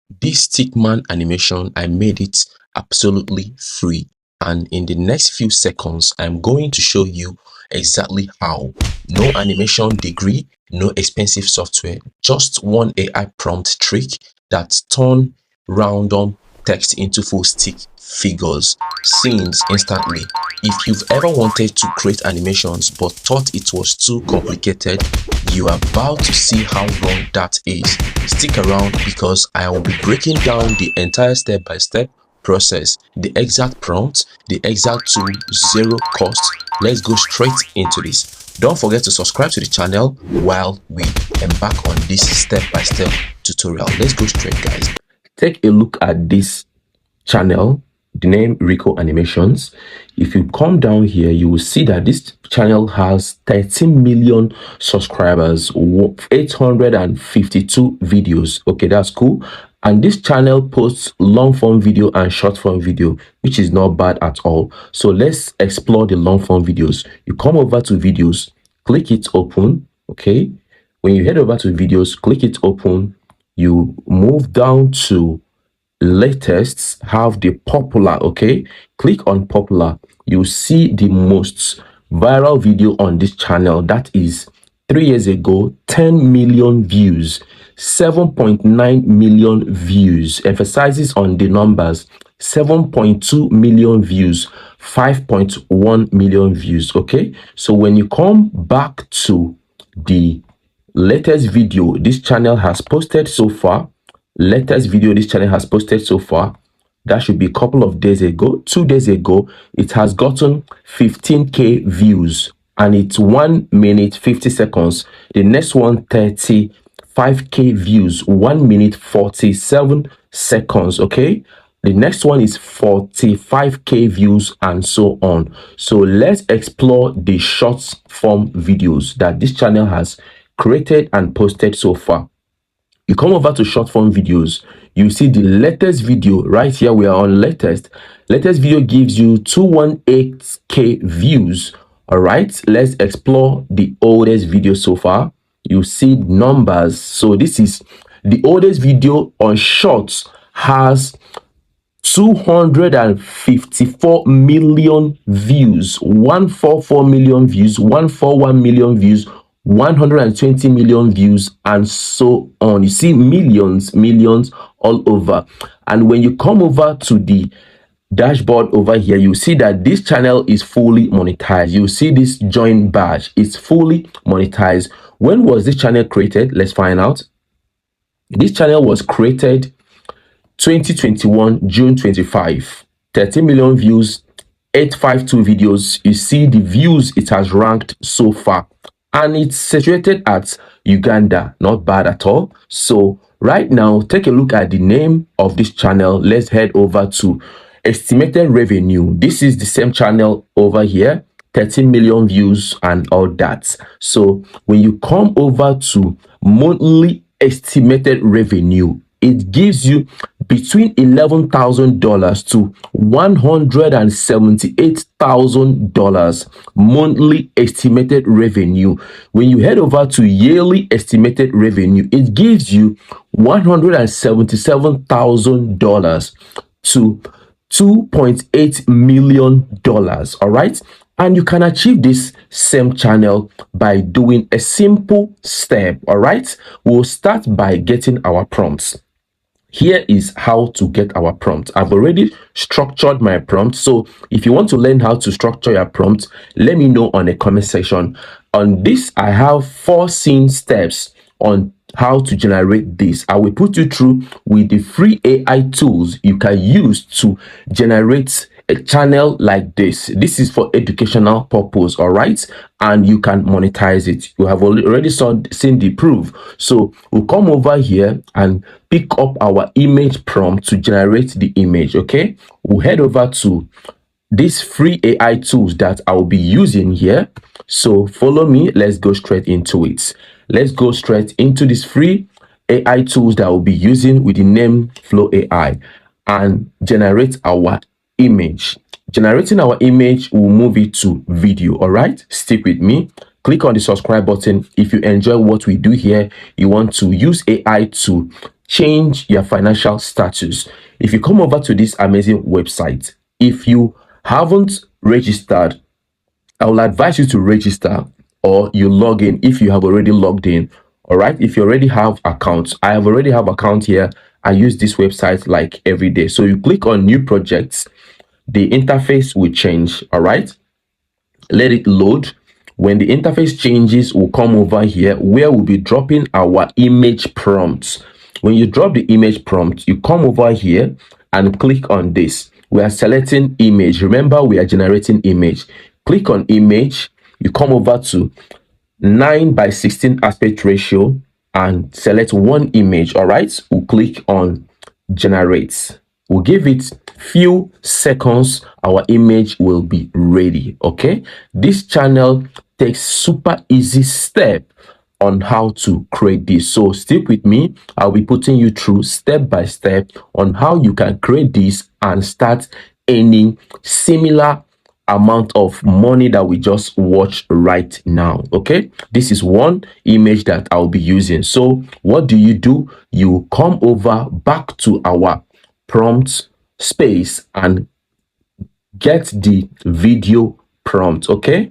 This Stickman animation, I made it absolutely free, and in the next few seconds I'm going to show you exactly how. No animation degree, no expensive software, just one AI prompt trick that turn random text into full stick figures, scenes instantly. If you've ever wanted to create animations but thought it was too complicated, you are about to see how wrong that is. Stick around because I will be breaking down the entire step-by-step process, the exact prompt, the exact tool, zero cost. Let's go straight into this. Don't forget to subscribe to the channel while we embark on this step-by-step tutorial. Let's go straight, guys. Take a look at this channel, the name Rico Animations. If you come down here, you will see that this channel has 13 million subscribers, 852 videos. Okay, that's cool. And this channel posts long form video and short form video, which is not bad at all. So let's explore the long form videos. You come over to videos, click it open. Okay, when you head over to videos, click it open. You move down to latest, have the popular. Okay, click on popular. You see the most viral video on this channel. That is 3 years ago, 10 million views, 7.9 million views, emphasizes on the numbers, 7.2 million views, 5.1 million views. Okay, so when you come back to the latest video this channel has posted so far, that should be a couple of days ago, 2 days ago, it has gotten 15k views and it's 1 minute 50 seconds. The next one, 35k views, 1 minute 47 seconds. Okay, the next one is 45k views, and so on. So let's explore the short form videos that this channel has created and posted so far. You come over to short form videos, you see the latest video right here. We are on latest video, gives you 218k views. All right, let's explore the oldest video so far. You see numbers. So this is the oldest video on shorts, has 254 million views, 144 million views, 141 million views, 120 million views, and so on. You see millions all over. And when you come over to the dashboard over here, you see that this channel is fully monetized. You see this join badge, it's fully monetized. When was this channel created? Let's find out. This channel was created 2021 June 25, 13 million views, 852 videos. You see the views it has ranked so far, and it's situated at Uganda. Not bad at all. So right now, take a look at the name of this channel. Let's head over to estimated revenue. This is the same channel over here, 13 million views and all that. So when you come over to monthly estimated revenue, it gives you between $11,000 to $178,000 monthly estimated revenue. When you head over to yearly estimated revenue, it gives you $177,000 to $2.8 million. All right, and you can achieve this same channel by doing a simple step. All right, we'll start by getting our prompts. Here is how to get our prompt. I've already structured my prompt. So if you want to learn how to structure your prompt, let me know on the comment section. On this, I have 4 scene steps on how to generate this. I will put you through with the free AI tools you can use to generate a channel like this. This is for educational purpose, all right, and you can monetize it. You have already seen the proof. So we'll come over here and pick up our image prompt to generate the image. Okay, we'll head over to these free AI tools that I'll be using here. So follow me, let's go straight into it. Let's go straight into this free AI tools that I'll be using with the name Flow AI and generate our image. Generating our image, we'll move it to video. All right, stick with me. Click on the subscribe button if you enjoy what we do here. You want to use AI to change your financial status. If you come over to this amazing website, if you haven't registered, I will advise you to register or you log in if you have already logged in. All right. If you already have accounts, I have already have account here. I use this website like every day. So you click on new projects, the interface will change. All right. Let it load. When the interface changes, we'll come over here where we'll be dropping our image prompts. When you drop the image prompt, you come over here and click on this. We are selecting image. Remember, we are generating image. Click on image. You come over to 9:16 aspect ratio and select one image. All right, we'll click on generate. We'll give it few seconds, our image will be ready. Okay, this channel takes super easy step on how to create this, so stick with me. I'll be putting you through step by step on how you can create this and start earning similar amount of money that we just watched right now. Okay, this is one image that I'll be using. So what do? You come over back to our prompt space and get the video prompt. Okay,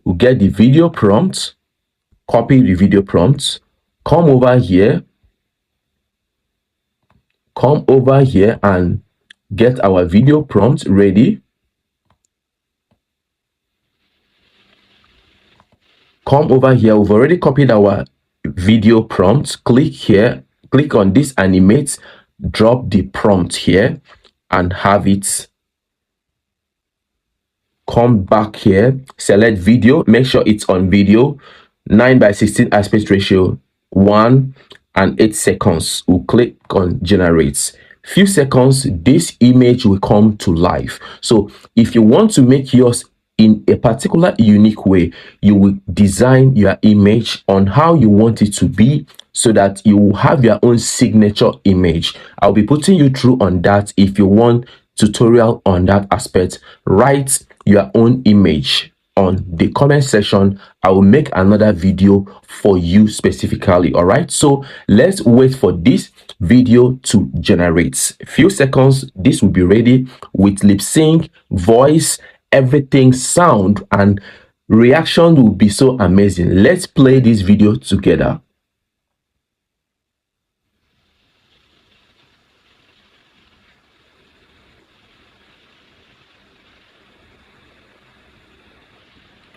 we'll get the video prompt, copy the video prompt, come over here, and get our video prompt ready. Come over here, we've already copied our video prompt. Click here, click on this animate, drop the prompt here and have it. Come back here, select video, make sure it's on video, 9:16 aspect ratio, 1 and 8 seconds. We'll click on generate. Few seconds, this image will come to life. So if you want to make yours in a particular unique way, you will design your image on how you want it to be so that you will have your own signature image. I'll be putting you through on that. If you want tutorial on that aspect, write your own image on the comment section. I will make another video for you specifically. All right, so let's wait for this video to generate. A few seconds, this will be ready with lip sync, voice, everything, sound, and reaction will be so amazing. Let's play this video together.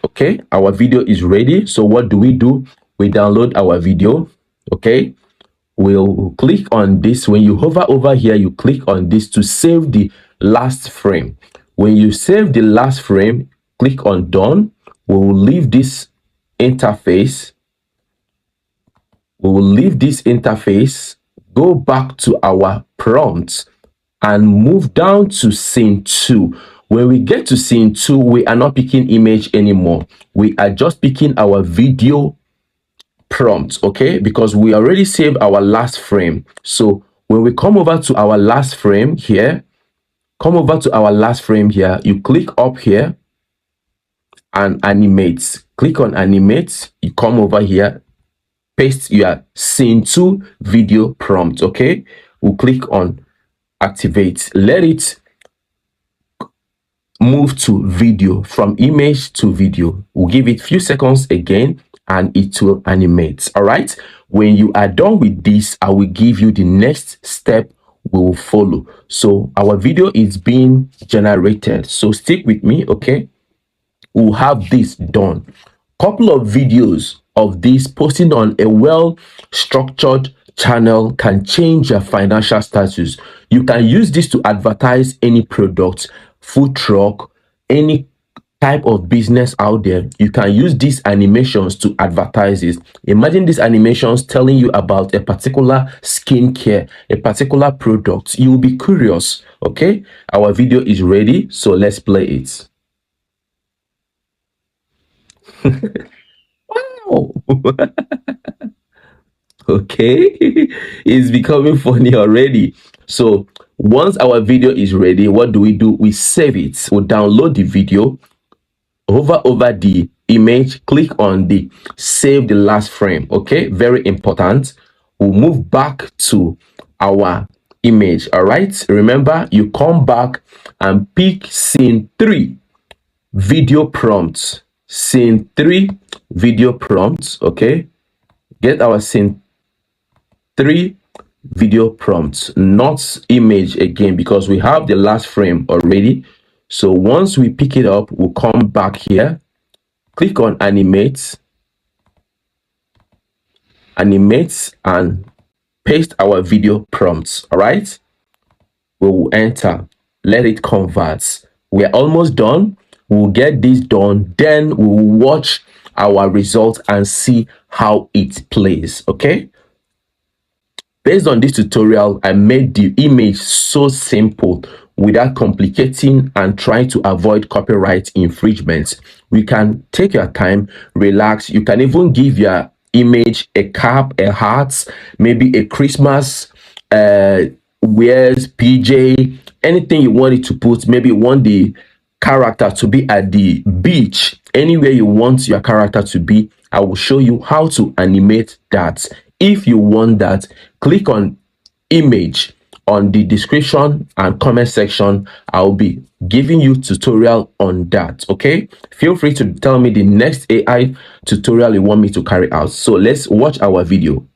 Okay, our video is ready. So what do? We download our video. Okay, we'll click on this. When you hover over here, you click on this to save the last frame. When you save the last frame, click on done. We will leave this interface. Go back to our prompts and move down to scene 2. When we get to scene 2, we are not picking image anymore. We are just picking our video prompt, okay? Because we already saved our last frame. So when we come over to our last frame here, you click up here and animate. Click on animate. You come over here, paste your scene 2 video prompt, okay? We'll click on activate. Let it move to video, from image to video. We'll give it few seconds again and it will animate. All right, when you are done with this, I will give you the next step we will follow. So our video is being generated, so stick with me. Okay, we'll have this done. Couple of videos of this posting on a well structured channel can change your financial status. You can use this to advertise any product, food truck, any type of business out there. You can use these animations to advertise it. Imagine these animations telling you about a particular skincare, a particular product. You will be curious. Okay, our video is ready, so let's play it. Wow. Okay, it's becoming funny already. So once our video is ready, what do? We save it. We download the video, hover over the image, click on the save the last frame. Okay, very important. we'll move back to our image. All right, remember, you come back and pick scene 3, video prompts. Scene 3, video prompts. Okay, get our scene 3 video prompts, not image again, because we have the last frame already. So once we pick it up, we'll come back here, click on animate, and paste our video prompts. All right, we will enter, let it convert. We're almost done. We'll get this done, then we'll watch our result and see how it plays. Okay, based on this tutorial, I made the image so simple without complicating and trying to avoid copyright infringements. We can take your time, relax. You can even give your image a cap, a hat, maybe a Christmas wears, PJ, anything you want it to put. Maybe you want the character to be at the beach, anywhere you want your character to be. I will show you how to animate that. If you want that, click on image on the description and comment section. I'll be giving you tutorial on that. Okay, feel free to tell me the next AI tutorial you want me to carry out. So let's watch our video.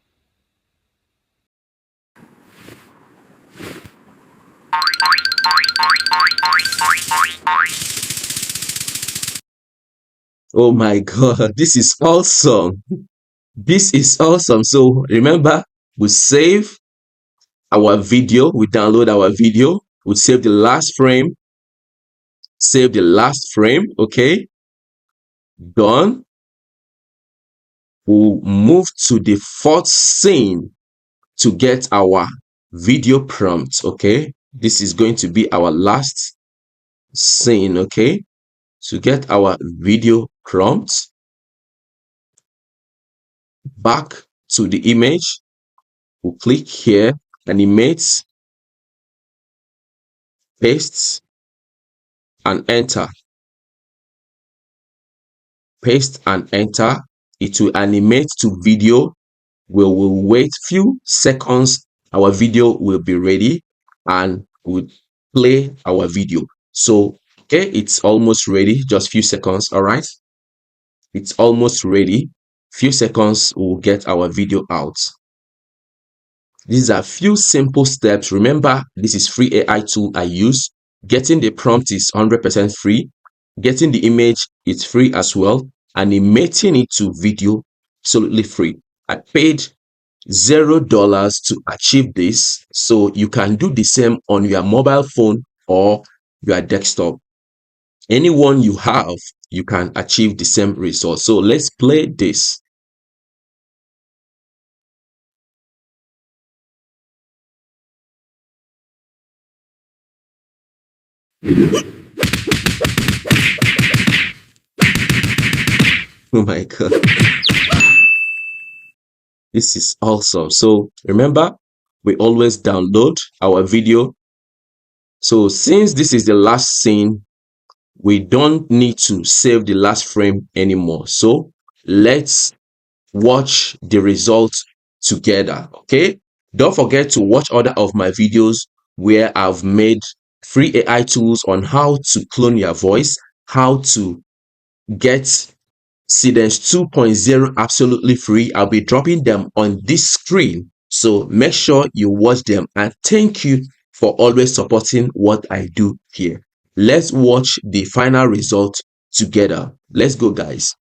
Oh my god, this is awesome. This is awesome. So remember, we save our video, we download our video, we save the last frame, okay, done. We'll move to the 4th scene to get our video prompt. Okay, this is going to be our last scene. Okay, to get our video prompt, back to the image, we'll click here, animate, paste, and enter. Paste and enter. It will animate to video. We will wait few seconds. Our video will be ready and we'll play our video. So okay, it's almost ready. Just few seconds. All right, it's almost ready. Few seconds, we'll get our video out. These are few simple steps. Remember, this is free AI tool I use. Getting the prompt is 100% free. Getting the image is free as well. Animating it to video, absolutely free. I paid $0 to achieve this, so you can do the same on your mobile phone or your desktop. Anyone you have, you can achieve the same result. So let's play this. Oh my god, this is awesome. So remember, we always download our video. So since this is the last scene, we don't need to save the last frame anymore. So let's watch the results together. Okay, don't forget to watch other of my videos where I've made free AI tools on how to clone your voice, how to get Cadence 2.0 absolutely free. I'll be dropping them on this screen, so make sure you watch them, and thank you for always supporting what I do here. Let's watch the final result together. Let's go, guys.